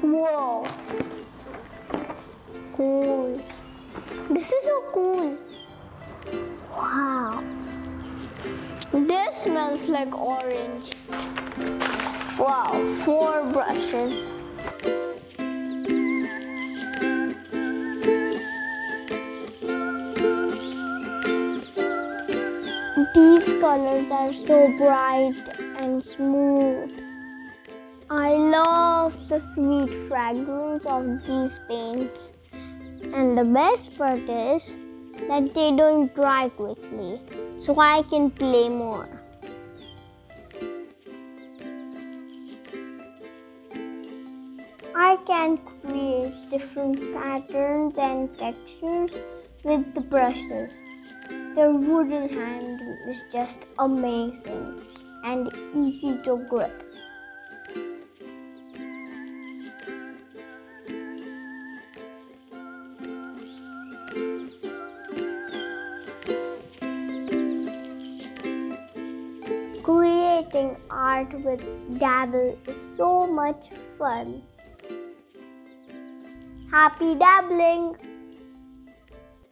Whoa! Cool. This is so cool. Wow. This smells like orange. Wow, 4 brushes. These colors are so bright and smooth. I love the sweet fragrance of these paints. And the best part is that they don't dry quickly, so I can play more. I can create different patterns and textures with the brushes. The wooden handle is just amazing and easy to grip. Creating art with Dabble is so much fun. Happy dabbling!